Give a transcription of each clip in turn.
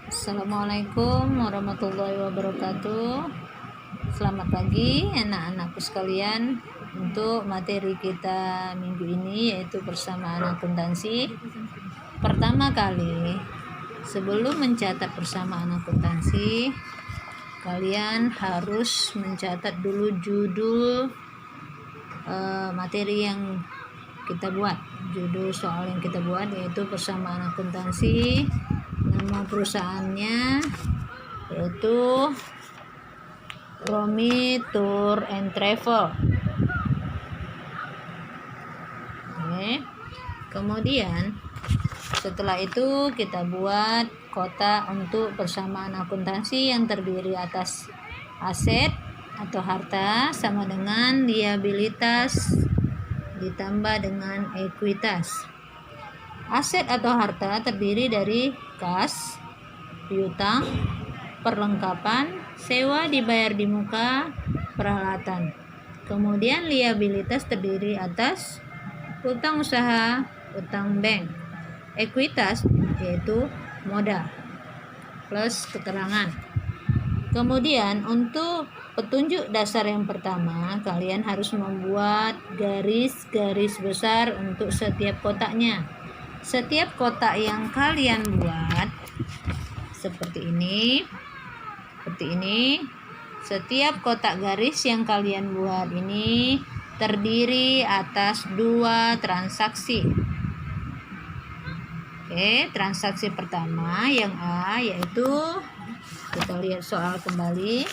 Assalamualaikum warahmatullahi wabarakatuh. Selamat pagi anak-anakku sekalian. Untuk materi kita minggu ini yaitu persamaan akuntansi. Pertama kali, sebelum mencatat persamaan akuntansi, kalian harus mencatat dulu judul materi yang kita buat. Judul soal yang kita buat yaitu persamaan akuntansi. Nama perusahaannya yaitu Romi Tour and Travel. Oke. Kemudian setelah itu kita buat kotak untuk persamaan akuntansi yang terdiri atas aset atau harta sama dengan liabilitas ditambah dengan ekuitas. Aset atau harta terdiri dari kas, piutang, perlengkapan, sewa dibayar di muka, peralatan. Kemudian liabilitas terdiri atas utang usaha, utang bank. Ekuitas yaitu modal plus keterangan. Kemudian untuk petunjuk dasar yang pertama, kalian harus membuat garis-garis besar untuk setiap kotaknya. Setiap kotak yang kalian buat seperti ini. Setiap kotak garis yang kalian buat ini terdiri atas 2 transaksi. Oke, transaksi pertama yang A yaitu kita lihat soal kembali.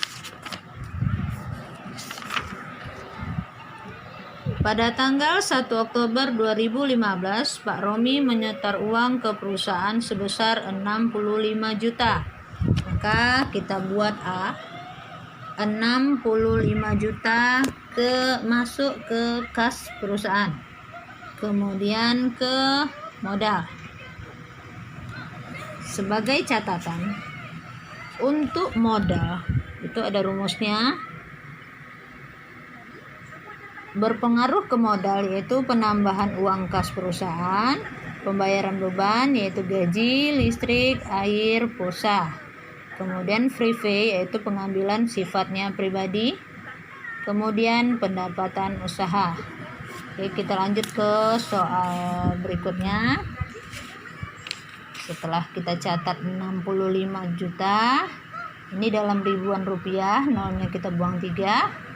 Pada tanggal 1 Oktober 2015, Pak Romi menyetor uang ke perusahaan sebesar 65 juta. Maka kita buat A, 65 juta masuk ke kas perusahaan. Kemudian ke modal. Sebagai catatan, untuk modal itu ada rumusnya. Berpengaruh ke modal yaitu penambahan uang kas perusahaan, pembayaran beban yaitu gaji, listrik, air, pulsa. Kemudian free pay yaitu pengambilan sifatnya pribadi. Kemudian pendapatan usaha. Oke, kita lanjut ke soal berikutnya. Setelah kita catat 65 juta, ini dalam ribuan rupiah, nolnya kita buang 3.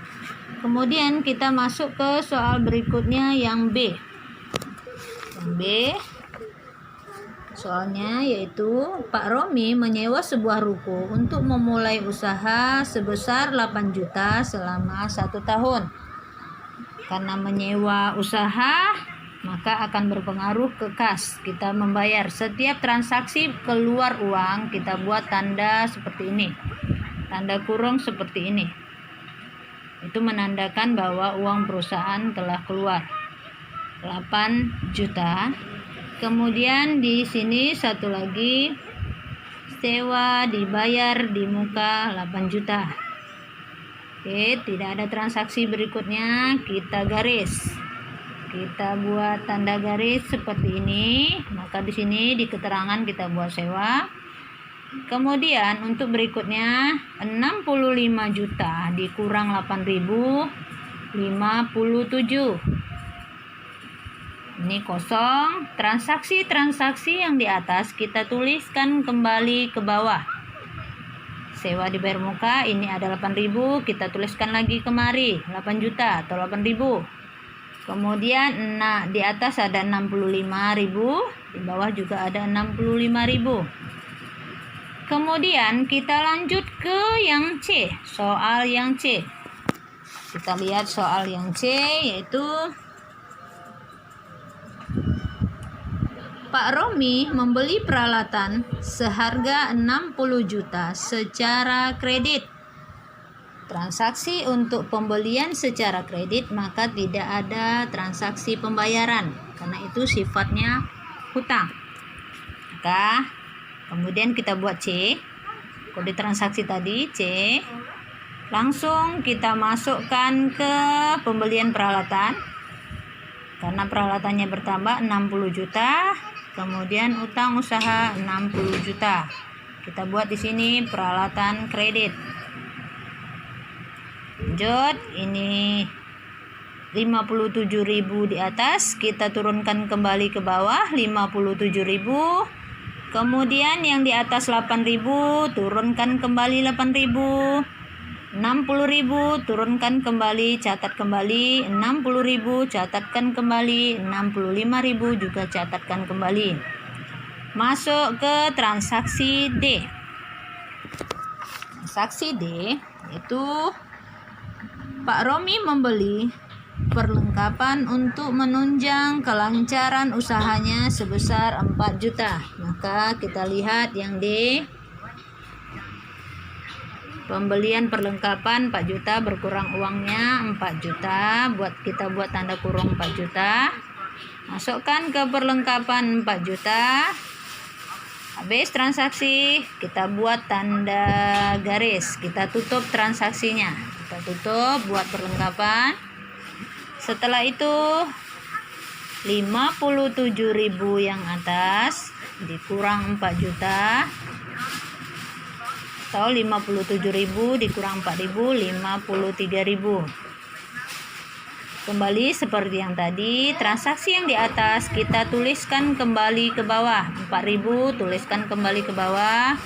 Kemudian kita masuk ke soal berikutnya yang B. Yang B soalnya yaitu Pak Romi menyewa sebuah ruko untuk memulai usaha sebesar 8 juta selama 1 tahun. Karena menyewa usaha maka akan berpengaruh ke kas. Kita membayar setiap transaksi keluar uang, kita buat tanda seperti ini. Tanda kurung seperti ini. Itu menandakan bahwa uang perusahaan telah keluar 8 juta. Kemudian di sini satu lagi, sewa dibayar di muka 8 juta. Oke, tidak ada transaksi berikutnya, kita garis. Kita buat tanda garis seperti ini. Maka di sini di keterangan kita buat sewa. Kemudian untuk berikutnya 65 juta dikurang 8.000 57. Ini kosong. Transaksi-transaksi yang di atas kita tuliskan kembali ke bawah. Sewa dibayar muka ini ada 8.000, kita tuliskan lagi kemari 8 juta atau 8.000. Kemudian di atas ada 65.000, di bawah juga ada 65.000. Kemudian kita lanjut ke yang C, soal yang C. Kita lihat soal yang C yaitu Pak Romi membeli peralatan seharga 60 juta secara kredit. Transaksi untuk pembelian secara kredit maka tidak ada transaksi pembayaran karena itu sifatnya hutang. Maka kemudian kita buat C, kode transaksi tadi C. Langsung kita masukkan ke pembelian peralatan. Karena peralatannya bertambah 60 juta. Kemudian utang usaha 60 juta. Kita buat di sini peralatan kredit. Lanjut, ini 57.000 di atas, kita turunkan kembali ke bawah 57.000. Kemudian yang di atas 8.000 turunkan kembali 8.000. 60.000 turunkan kembali, catat kembali. 60.000 catatkan kembali. 65.000 juga catatkan kembali. Masuk ke transaksi D. Transaksi D itu Pak Romi membeli perlengkapan untuk menunjang kelancaran usahanya sebesar 4 juta. Maka kita lihat yang D, pembelian perlengkapan 4 juta, berkurang uangnya 4 juta. Kita buat tanda kurung 4 juta. Masukkan ke perlengkapan 4 juta. Habis transaksi, kita buat tanda garis. Kita tutup transaksinya. Kita tutup, buat perlengkapan. Setelah itu 57.000 yang atas dikurang 4 juta. Atau 57.000 dikurang 4.000, 53.000. Kembali seperti yang tadi, transaksi yang di atas kita tuliskan kembali ke bawah. 4.000 tuliskan kembali ke bawah.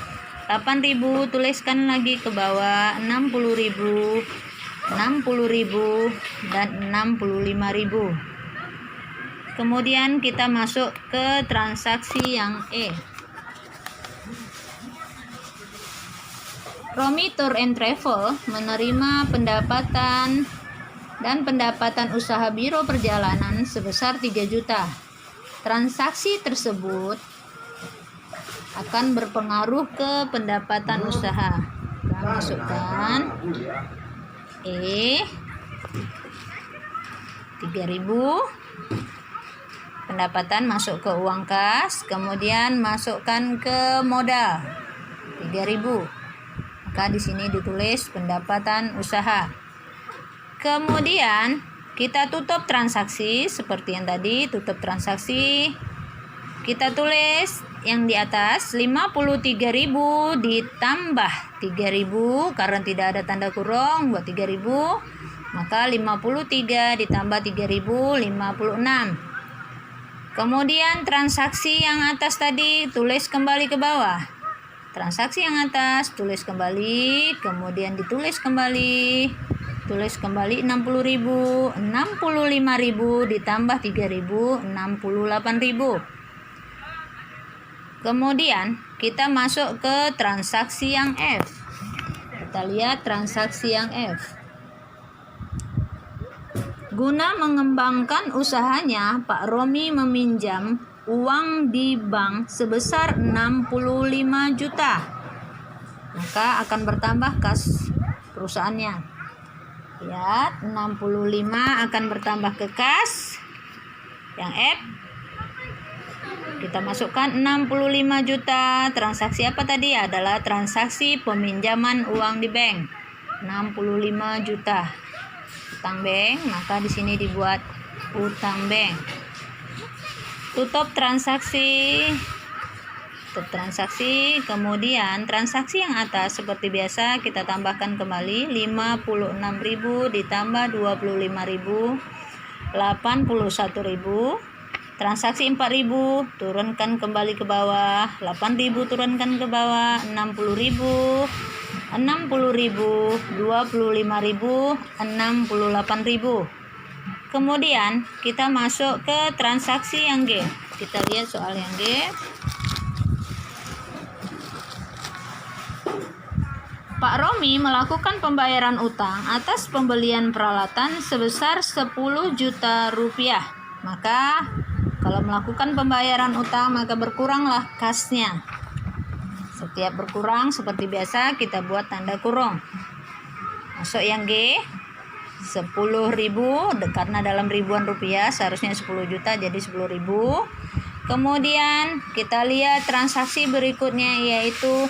8.000 tuliskan lagi ke bawah. 60.000, 60.000 dan 65.000. Kemudian kita masuk ke transaksi yang E. Romi Tour and Travel menerima pendapatan usaha biro perjalanan sebesar 3 juta. Transaksi tersebut akan berpengaruh ke pendapatan usaha. Kita masukkan E 3.000, pendapatan masuk ke uang kas, kemudian masukkan ke modal 3.000. Maka di sini ditulis pendapatan usaha. Kemudian kita tutup transaksi seperti yang tadi, tutup transaksi. Kita tulis yang di atas 53.000 ditambah 3.000 karena tidak ada tanda kurung buat 3.000. Maka 53 ditambah 3.000 56. Kemudian transaksi yang atas tadi tulis kembali ke bawah. Transaksi yang atas tulis kembali, kemudian ditulis kembali. Tulis kembali 60.000, 65.000 ditambah 3.000, 68.000. Kemudian kita masuk ke transaksi yang F. Kita lihat transaksi yang F. Guna mengembangkan usahanya, Pak Romi meminjam uang di bank sebesar 65 juta. Maka akan bertambah kas perusahaannya. Lihat, 65 akan bertambah ke kas yang F. Kita masukkan 65 juta. Transaksi apa tadi? Adalah transaksi peminjaman uang di bank. 65 juta. Utang bank, maka di sini dibuat utang bank. Tutup transaksi. Tutup transaksi. Kemudian transaksi yang atas seperti biasa kita tambahkan kembali 56.000 ditambah 25.000, 81.000. Transaksi 4.000 turunkan kembali ke bawah, 8.000 turunkan ke bawah, 60.000, 60.000, 25.000, 68.000. Kemudian kita masuk ke transaksi yang G. Kita lihat soal yang G. Pak Romi melakukan pembayaran utang atas pembelian peralatan sebesar 10 juta rupiah. Maka kalau melakukan pembayaran utang maka berkuranglah kasnya. Setiap berkurang seperti biasa kita buat tanda kurung. Masuk yang G. 10.000 karena dalam ribuan rupiah seharusnya 10 juta jadi 10.000. Kemudian kita lihat transaksi berikutnya yaitu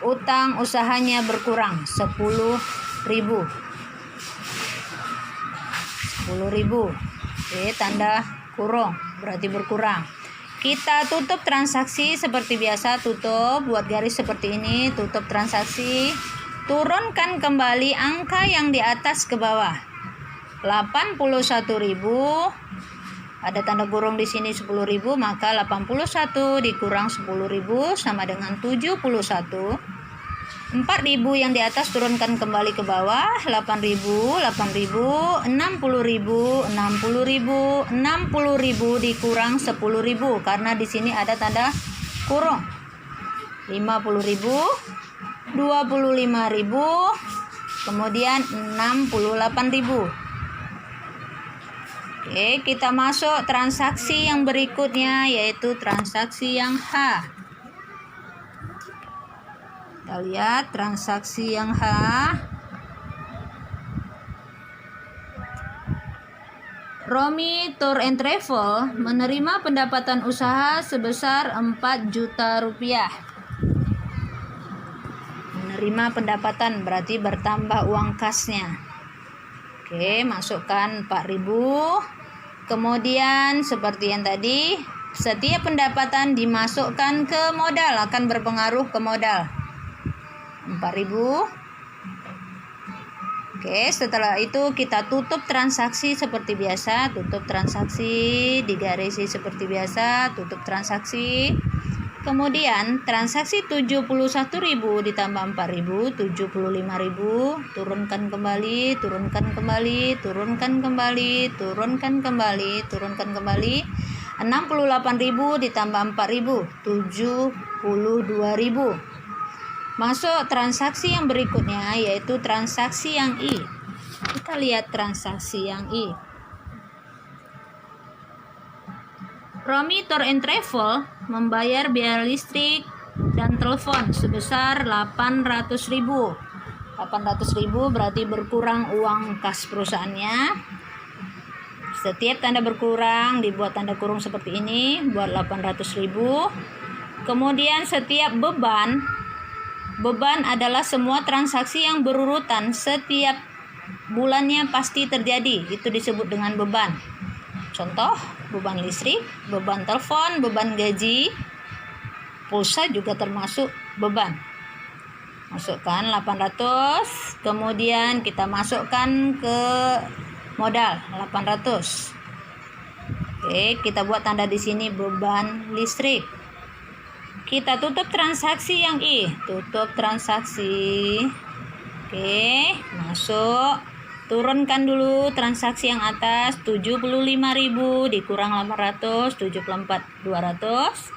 utang usahanya berkurang 10.000. 10.000. Oke, tanda kurung berarti berkurang. Kita tutup transaksi seperti biasa, tutup, buat garis seperti ini, tutup transaksi. Turunkan kembali angka yang di atas ke bawah. 81.000, ada tanda kurung di sini 10.000, maka 81 dikurang 10.000 sama dengan 71. 4.000 yang di atas turunkan kembali ke bawah. 8.000, 8.000, 60.000, 60.000, 60.000 dikurang 10.000 karena di sini ada tanda kurung. 50.000, 25.000, kemudian 68.000. Oke, kita masuk transaksi yang berikutnya, yaitu transaksi yang H. Kita lihat transaksi yang H. Romi Tour and Travel menerima pendapatan usaha sebesar 4 juta rupiah. Menerima pendapatan berarti bertambah uang kasnya. Oke, masukkan 4.000. Kemudian seperti yang tadi, setiap pendapatan dimasukkan ke modal, akan berpengaruh ke modal. 4.000. Oke, setelah itu kita tutup transaksi seperti biasa, tutup transaksi, digarisi seperti biasa, tutup transaksi. Kemudian transaksi 71.000 ditambah 4.000, 75.000, turunkan kembali, turunkan kembali, turunkan kembali, turunkan kembali, turunkan kembali. 68.000 ditambah 4.000, 72.000. Masuk transaksi yang berikutnya, yaitu transaksi yang I. Kita lihat transaksi yang I. Romi Tour and Travel membayar biaya listrik dan telepon sebesar 800.000. 800.000 berarti berkurang uang kas perusahaannya. Setiap tanda berkurang dibuat tanda kurung seperti ini, buat 800.000. Kemudian setiap beban adalah semua transaksi yang berurutan setiap bulannya pasti terjadi, itu disebut dengan beban. Contoh, beban listrik, beban telepon, beban gaji, pulsa juga termasuk beban. Masukkan 800, kemudian kita masukkan ke modal 800. Oke, kita buat tanda di sini beban listrik. Kita tutup transaksi yang I, tutup transaksi. Oke, masuk. Turunkan dulu transaksi yang atas, 75.000 dikurang 800, 74.200.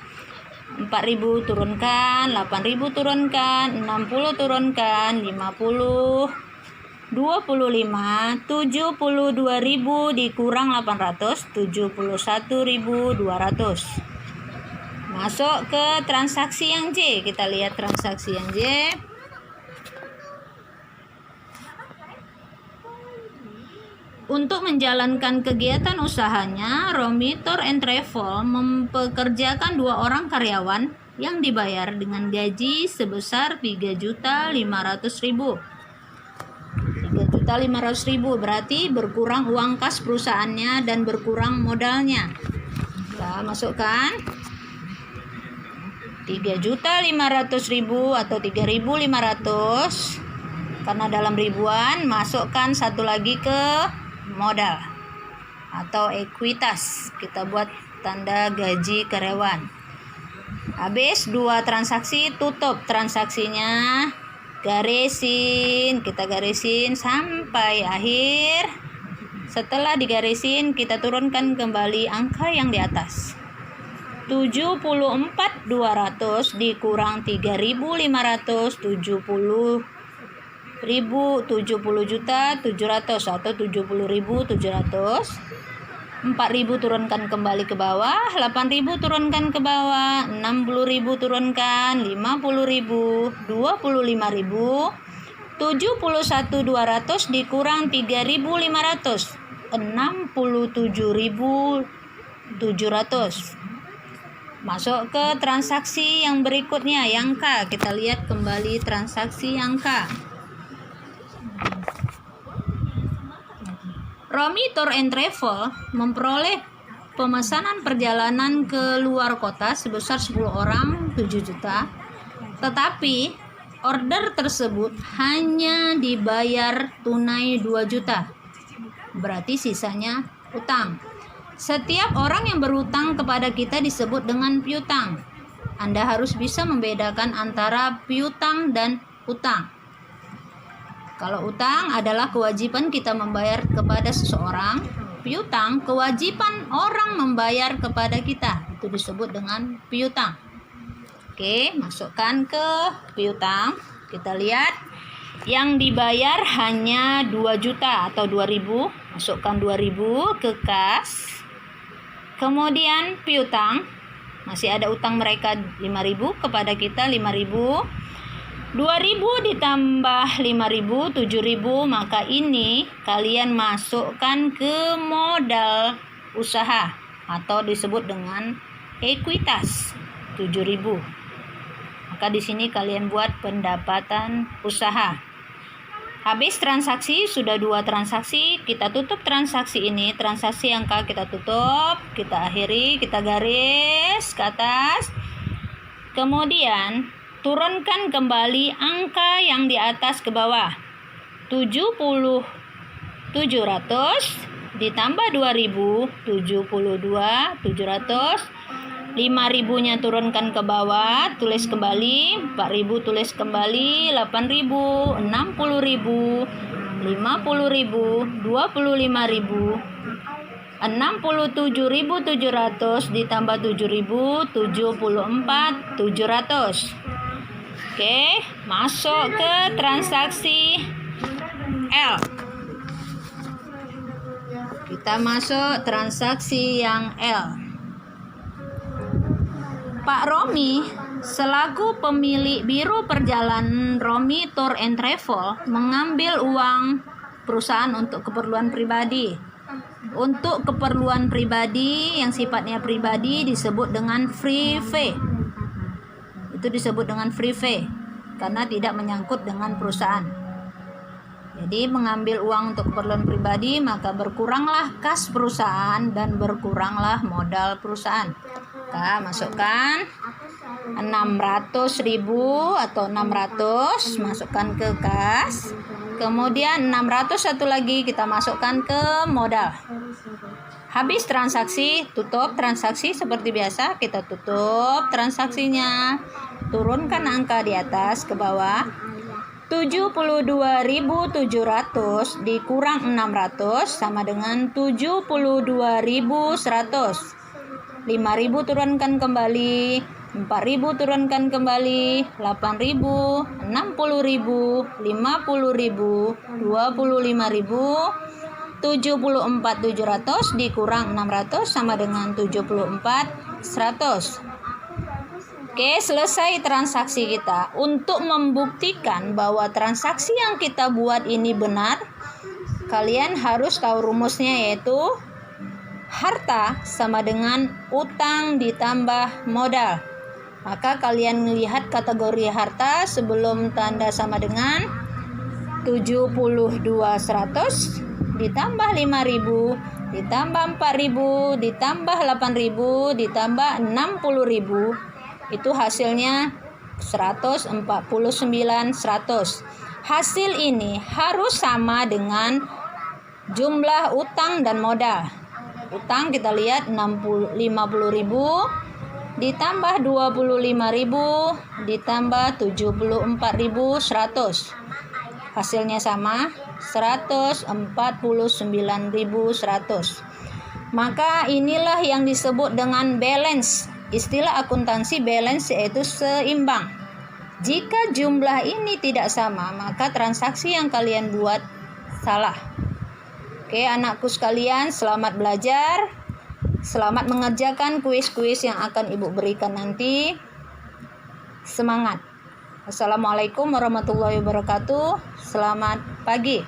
4.000 turunkan, 8.000 turunkan, 60 turunkan, 50, 25, 72.000 dikurang 800, 71.200. Masuk ke transaksi yang J. Kita lihat transaksi yang J. Untuk menjalankan kegiatan usahanya, Romi Tour and Travel mempekerjakan 2 orang karyawan yang dibayar dengan gaji sebesar 3.500.000. 3.500.000 berarti berkurang uang kas perusahaannya dan berkurang modalnya. Kita masukkan 3.500.000 atau 3.500, karena dalam ribuan, masukkan satu lagi ke modal atau ekuitas. Kita buat tanda gaji karyawan. Habis 2 transaksi, tutup transaksinya, garisin, kita garisin sampai akhir. Setelah digarisin, kita turunkan kembali angka yang di atas. 74.200 dikurang 3.500, 70 juta 700 atau 70.700. 4.000 turunkan kembali ke bawah, 8.000 turunkan ke bawah, 60.000 turunkan, 50.000, 25.000, 71.200 dikurang 3.500, 67.700. Masuk ke transaksi yang berikutnya, yang K. Kita lihat kembali transaksi yang K. Romi Tour and Travel memperoleh pemesanan perjalanan ke luar kota sebesar 10 orang 7 juta, tetapi order tersebut hanya dibayar tunai 2 juta. Berarti sisanya utang. Setiap orang yang berutang kepada kita disebut dengan piutang. Anda harus bisa membedakan antara piutang dan utang. Kalau utang adalah kewajiban kita membayar kepada seseorang, piutang kewajiban orang membayar kepada kita. Itu disebut dengan piutang. Oke, masukkan ke piutang. Kita lihat yang dibayar hanya 2 juta atau 2.000. Masukkan 2.000 ke kas. Kemudian piutang, masih ada utang mereka 5.000 kepada kita 5.000. 2.000 ditambah 5.000 7.000, maka ini kalian masukkan ke modal usaha atau disebut dengan ekuitas 7.000. Maka di sini kalian buat pendapatan usaha. Habis transaksi, sudah 2 transaksi, kita tutup transaksi ini. Transaksi yang K kita tutup, kita akhiri, kita garis ke atas. Kemudian turunkan kembali angka yang di atas ke bawah. 70.700 ditambah 2.000, 72.700. 5.000-nya turunkan ke bawah, tulis kembali. 4.000 tulis kembali. 8.000, 60.000, 50.000, 25.000, 67.700 ditambah 7.000, 74.700. Oke, masuk ke transaksi L. Kita masuk transaksi yang L. Pak Romi selaku pemilik biro perjalanan Romi Tour and Travel mengambil uang perusahaan untuk keperluan pribadi. Untuk keperluan pribadi yang sifatnya pribadi disebut dengan free fee. Itu disebut dengan free fee karena tidak menyangkut dengan perusahaan. Jadi mengambil uang untuk keperluan pribadi, maka berkuranglah kas perusahaan dan berkuranglah modal perusahaan. Kita masukkan 600.000 atau 600, masukkan ke kas. Kemudian 600 satu lagi kita masukkan ke modal. Habis transaksi, tutup transaksi seperti biasa. Kita tutup transaksinya. Turunkan angka di atas ke bawah. 72.700 dikurang 600 sama dengan 72.100. 5.000 turunkan kembali, 4.000 turunkan kembali, 8.000, 60.000, 50.000, 25.000, 74.700 dikurang 600 sama dengan 74.100. Oke, selesai transaksi kita. Untuk membuktikan bahwa transaksi yang kita buat ini benar, kalian harus tahu rumusnya, yaitu harta sama dengan utang ditambah modal. Maka kalian melihat kategori harta sebelum tanda sama dengan 72.100 ditambah 5.000 ditambah 4.000 ditambah 8.000 ditambah 60.000. Itu hasilnya 149.100. Hasil ini harus sama dengan jumlah utang dan modal. Utang kita lihat 50.000 ditambah 25.000 ditambah 74.100. Hasilnya sama 149.100. Maka inilah yang disebut dengan balance. Istilah akuntansi balance yaitu seimbang. Jika jumlah ini tidak sama, maka transaksi yang kalian buat salah. Oke, anakku sekalian, selamat belajar. Selamat mengerjakan kuis-kuis yang akan Ibu berikan nanti. Semangat. Assalamualaikum warahmatullahi wabarakatuh. Selamat pagi.